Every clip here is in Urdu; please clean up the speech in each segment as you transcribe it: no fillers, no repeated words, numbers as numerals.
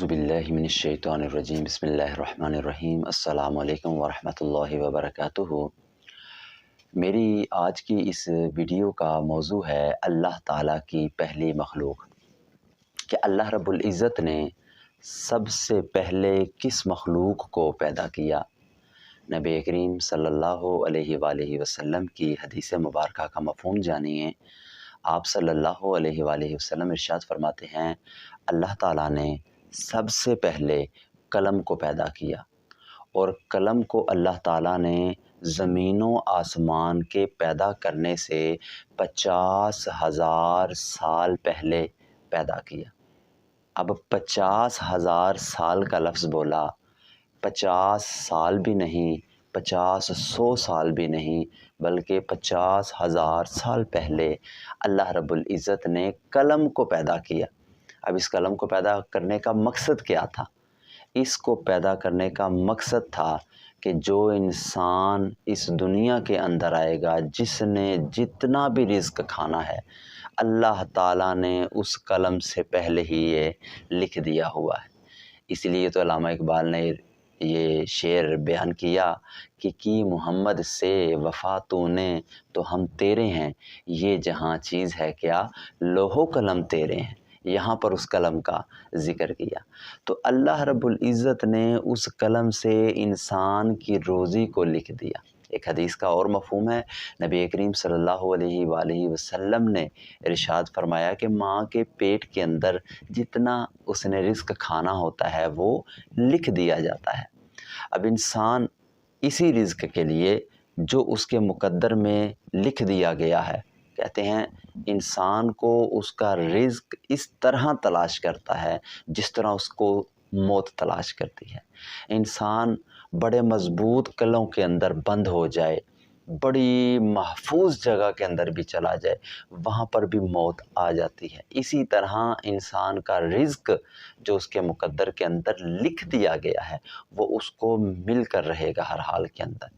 اعوذ باللہ من الشیطان الرجیم بسم اللہ الرحمن الرحیم السلام علیکم ورحمۃ اللہ وبرکاتہ۔ میری آج کی اس ویڈیو کا موضوع ہے اللہ تعالیٰ کی پہلی مخلوق، کہ اللہ رب العزت نے سب سے پہلے کس مخلوق کو پیدا کیا۔ نبی کریم صلی اللہ علیہ وآلہ وسلم کی حدیث مبارکہ کا مفہوم جانیے۔ آپ صلی اللہ علیہ وآلہ وسلم ارشاد فرماتے ہیں، اللہ تعالیٰ نے سب سے پہلے قلم کو پیدا کیا، اور قلم کو اللہ تعالیٰ نے زمین و آسمان کے پیدا کرنے سے 50,000 سال پہلے پیدا کیا۔ اب 50,000 سال کا لفظ بولا، 50 سال بھی نہیں، 100 سال بھی نہیں، بلکہ 50,000 سال پہلے اللہ رب العزت نے قلم کو پیدا کیا۔ اب اس قلم کو پیدا کرنے کا مقصد کیا تھا؟ اس کو پیدا کرنے کا مقصد تھا کہ جو انسان اس دنیا کے اندر آئے گا، جس نے جتنا بھی رزق کھانا ہے، اللہ تعالیٰ نے اس قلم سے پہلے ہی یہ لکھ دیا ہوا ہے۔ اس لیے تو علامہ اقبال نے یہ شعر بیان کیا کہ کی محمد سے وفا تو نے تو ہم تیرے ہیں، یہ جہاں چیز ہے کیا لوح و قلم تیرے ہیں۔ یہاں پر اس قلم کا ذکر کیا، تو اللہ رب العزت نے اس قلم سے انسان کی روزی کو لکھ دیا۔ ایک حدیث کا اور مفہوم ہے، نبی کریم صلی اللہ علیہ وآلہ وسلم نے ارشاد فرمایا کہ ماں کے پیٹ کے اندر جتنا اس نے رزق کھانا ہوتا ہے وہ لکھ دیا جاتا ہے۔ اب انسان اسی رزق کے لیے جو اس کے مقدر میں لکھ دیا گیا ہے، کہتے ہیں انسان کو اس کا رزق اس طرح تلاش کرتا ہے جس طرح اس کو موت تلاش کرتی ہے۔ انسان بڑے مضبوط قلعوں کے اندر بند ہو جائے، بڑی محفوظ جگہ کے اندر بھی چلا جائے، وہاں پر بھی موت آ جاتی ہے۔ اسی طرح انسان کا رزق جو اس کے مقدر کے اندر لکھ دیا گیا ہے وہ اس کو مل کر رہے گا ہر حال کے اندر۔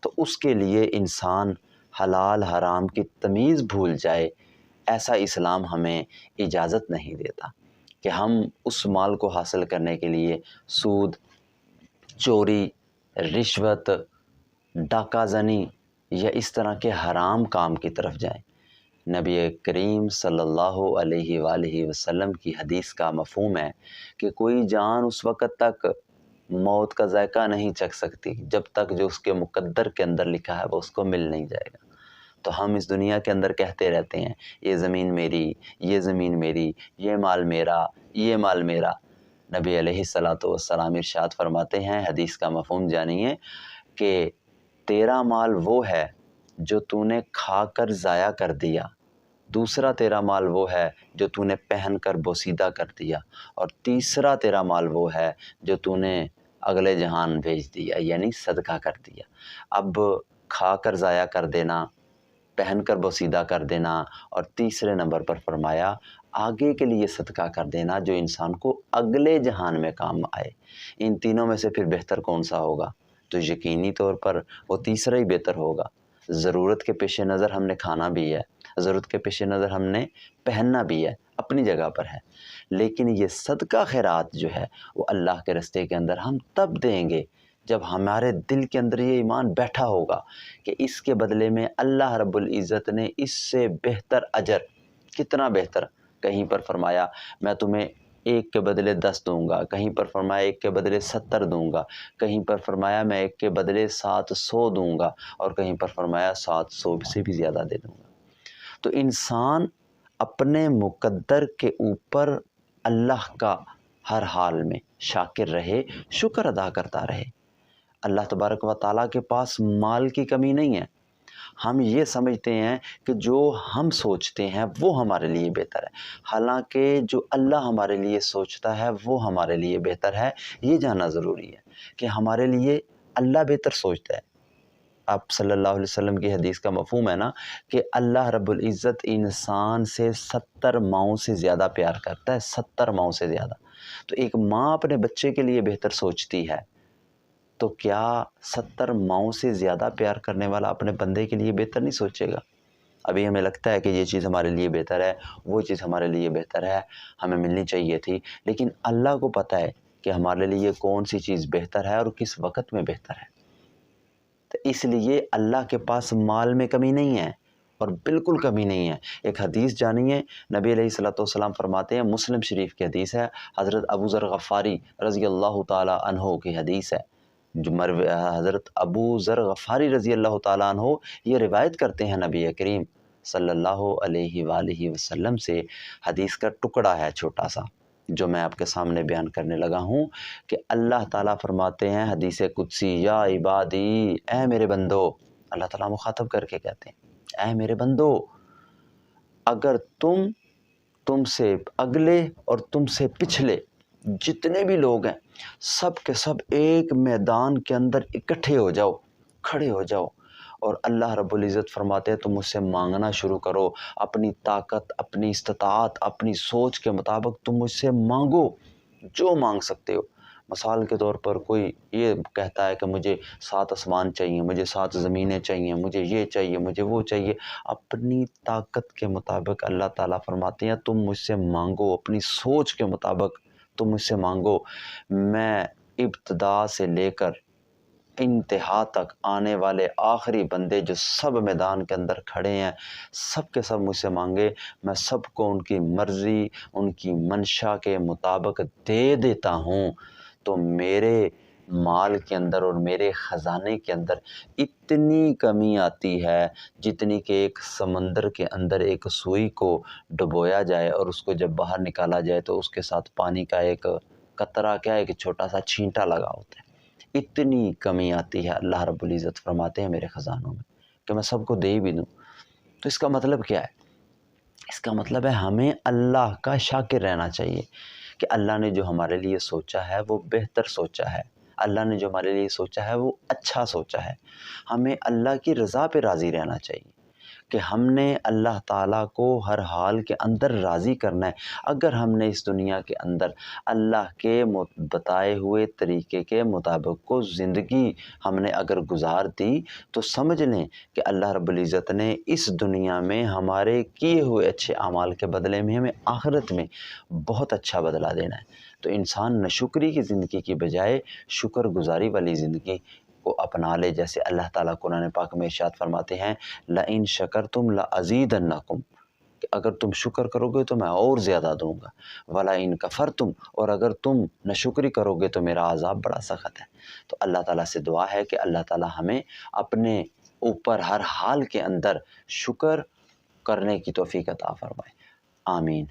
تو اس کے لیے انسان حلال حرام کی تمیز بھول جائے، ایسا اسلام ہمیں اجازت نہیں دیتا کہ ہم اس مال کو حاصل کرنے کے لیے سود، چوری، رشوت، ڈاکہ زنی یا اس طرح کے حرام کام کی طرف جائیں۔ نبی کریم صلی اللہ علیہ وآلہ وسلم کی حدیث کا مفہوم ہے کہ کوئی جان اس وقت تک موت کا ذائقہ نہیں چکھ سکتی جب تک جو اس کے مقدر کے اندر لکھا ہے وہ اس کو مل نہیں جائے گا۔ تو ہم اس دنیا کے اندر کہتے رہتے ہیں یہ زمین میری، یہ زمین میری، یہ مال میرا، یہ مال میرا۔ نبی علیہ السلام ارشاد فرماتے ہیں، حدیث کا مفہوم جانیے، کہ تیرا مال وہ ہے جو تو نے کھا کر ضائع کر دیا، دوسرا تیرا مال وہ ہے جو تو نے پہن کر بوسیدہ کر دیا، اور تیسرا تیرا مال وہ ہے جو تو نے اگلے جہان بھیج دیا، یعنی صدقہ کر دیا۔ اب کھا کر ضائع کر دینا، پہن کر بوسیدہ کر دینا، اور تیسرے نمبر پر فرمایا آگے کے لیے صدقہ کر دینا جو انسان کو اگلے جہان میں کام آئے۔ ان تینوں میں سے پھر بہتر کون سا ہوگا؟ تو یقینی طور پر وہ تیسرا ہی بہتر ہوگا۔ ضرورت کے پیش نظر ہم نے کھانا بھی ہے، ضرورت کے پیش نظر ہم نے پہننا بھی ہے، اپنی جگہ پر ہے، لیکن یہ صدقہ خیرات جو ہے وہ اللہ کے راستے کے اندر ہم تب دیں گے جب ہمارے دل کے اندر یہ ایمان بیٹھا ہوگا کہ اس کے بدلے میں اللہ رب العزت نے اس سے بہتر اجر، کتنا بہتر، کہیں پر فرمایا میں تمہیں 1 کے بدلے 10 دوں گا، کہیں پر فرمایا 1 کے بدلے 70 دوں گا، کہیں پر فرمایا میں 1 کے بدلے 700 دوں گا، اور کہیں پر فرمایا 700 سے بھی زیادہ دے دوں گا۔ تو انسان اپنے مقدر کے اوپر اللہ کا ہر حال میں شاکر رہے، شکر ادا کرتا رہے۔ اللہ تبارک و تعالیٰ کے پاس مال کی کمی نہیں ہے۔ ہم یہ سمجھتے ہیں کہ جو ہم سوچتے ہیں وہ ہمارے لیے بہتر ہے، حالانکہ جو اللہ ہمارے لیے سوچتا ہے وہ ہمارے لیے بہتر ہے۔ یہ جاننا ضروری ہے کہ ہمارے لیے اللہ بہتر سوچتا ہے۔ آپ صلی اللہ علیہ وسلم کی حدیث کا مفہوم ہے نا کہ اللہ رب العزت انسان سے 70 ماؤں سے زیادہ پیار کرتا ہے، 70 ماؤں سے زیادہ۔ تو ایک ماں اپنے بچے کے لیے بہتر سوچتی ہے، تو کیا 70 ماؤں سے زیادہ پیار کرنے والا اپنے بندے کے لیے بہتر نہیں سوچے گا؟ ابھی ہمیں لگتا ہے کہ یہ چیز ہمارے لیے بہتر ہے، وہ چیز ہمارے لیے بہتر ہے، ہمیں ملنی چاہیے تھی، لیکن اللہ کو پتہ ہے کہ ہمارے لیے کون سی چیز بہتر ہے اور کس وقت میں بہتر ہے۔ تو اس لیے اللہ کے پاس مال میں کمی نہیں ہے، اور بالکل کمی نہیں ہے۔ ایک حدیث جانیے، نبی علیہ الصلوۃ والسلام فرماتے ہیں، مسلم شریف کی حدیث ہے، حضرت ابو ذر غفاری رضی اللہ تعالی عنہ کی حدیث ہے، جو حضرت ابو ذر غفاری رضی اللہ تعالیٰ عنہ یہ روایت کرتے ہیں نبی کریم صلی اللہ علیہ وآلہ وسلم سے۔ حدیث کا ٹکڑا ہے چھوٹا سا جو میں آپ کے سامنے بیان کرنے لگا ہوں، کہ اللہ تعالیٰ فرماتے ہیں حدیث قدسی، یا عبادی، اے میرے بندو، اللہ تعالیٰ مخاطب کر کے کہتے ہیں، اے میرے بندو، اگر تم سے اگلے اور تم سے پچھلے جتنے بھی لوگ ہیں سب کے سب ایک میدان کے اندر اکٹھے ہو جاؤ، کھڑے ہو جاؤ، اور اللہ رب العزت فرماتے ہیں تم مجھ سے مانگنا شروع کرو، اپنی طاقت، اپنی استطاعت، اپنی سوچ کے مطابق تم مجھ سے مانگو جو مانگ سکتے ہو۔ مثال کے طور پر کوئی یہ کہتا ہے کہ مجھے 7 آسمان چاہیے، مجھے 7 زمینیں چاہیے، مجھے یہ چاہیے، مجھے وہ چاہیے، اپنی طاقت کے مطابق اللہ تعالیٰ فرماتے ہیں تم مجھ سے مانگو، اپنی سوچ کے مطابق تم مجھ سے مانگو، میں ابتدا سے لے کر انتہا تک آنے والے آخری بندے جو سب میدان کے اندر کھڑے ہیں، سب کے سب مجھ سے مانگے، میں سب کو ان کی مرضی، ان کی منشا کے مطابق دے دیتا ہوں۔ تو میرے مال کے اندر اور میرے خزانے کے اندر اتنی کمی آتی ہے جتنی کہ ایک سمندر کے اندر ایک سوئی کو ڈبویا جائے اور اس کو جب باہر نکالا جائے تو اس کے ساتھ پانی کا ایک قطرہ، کیا ایک چھوٹا سا چھینٹا لگا ہوتا ہے، اتنی کمی آتی ہے۔ اللہ رب العزت فرماتے ہیں میرے خزانوں میں کہ میں سب کو دے بھی دوں۔ تو اس کا مطلب کیا ہے؟ اس کا مطلب ہے ہمیں اللہ کا شاکر رہنا چاہیے کہ اللہ نے جو ہمارے لیے سوچا ہے وہ بہتر سوچا ہے، اللہ نے جو ہمارے لیے سوچا ہے وہ اچھا سوچا ہے۔ ہمیں اللہ کی رضا پہ راضی رہنا چاہیے کہ ہم نے اللہ تعالیٰ کو ہر حال کے اندر راضی کرنا ہے۔ اگر ہم نے اس دنیا کے اندر اللہ کے بتائے ہوئے طریقے کے مطابق کو زندگی ہم نے اگر گزار دی تو سمجھ لیں کہ اللہ رب العزت نے اس دنیا میں ہمارے کیے ہوئے اچھے اعمال کے بدلے میں ہمیں آخرت میں بہت اچھا بدلہ دینا ہے۔ تو انسان ناشکری کی زندگی کی بجائے شکر گزاری والی زندگی کو اپنا لے، جیسے اللہ تعالیٰ قرآن پاک میں ارشاد فرماتے ہیں لَإِن شَكَرْتُمْ لَأَزِيدَنَّكُمْ، کہ اگر تم شکر کرو گے تو میں اور زیادہ دوں گا، وَلَإِن كَفَرْتُمْ، اور اگر تم ناشکری کرو گے تو میرا عذاب بڑا سخت ہے۔ تو اللہ تعالیٰ سے دعا ہے کہ اللہ تعالیٰ ہمیں اپنے اوپر ہر حال کے اندر شکر کرنے کی توفیق عطا فرمائے، آمین۔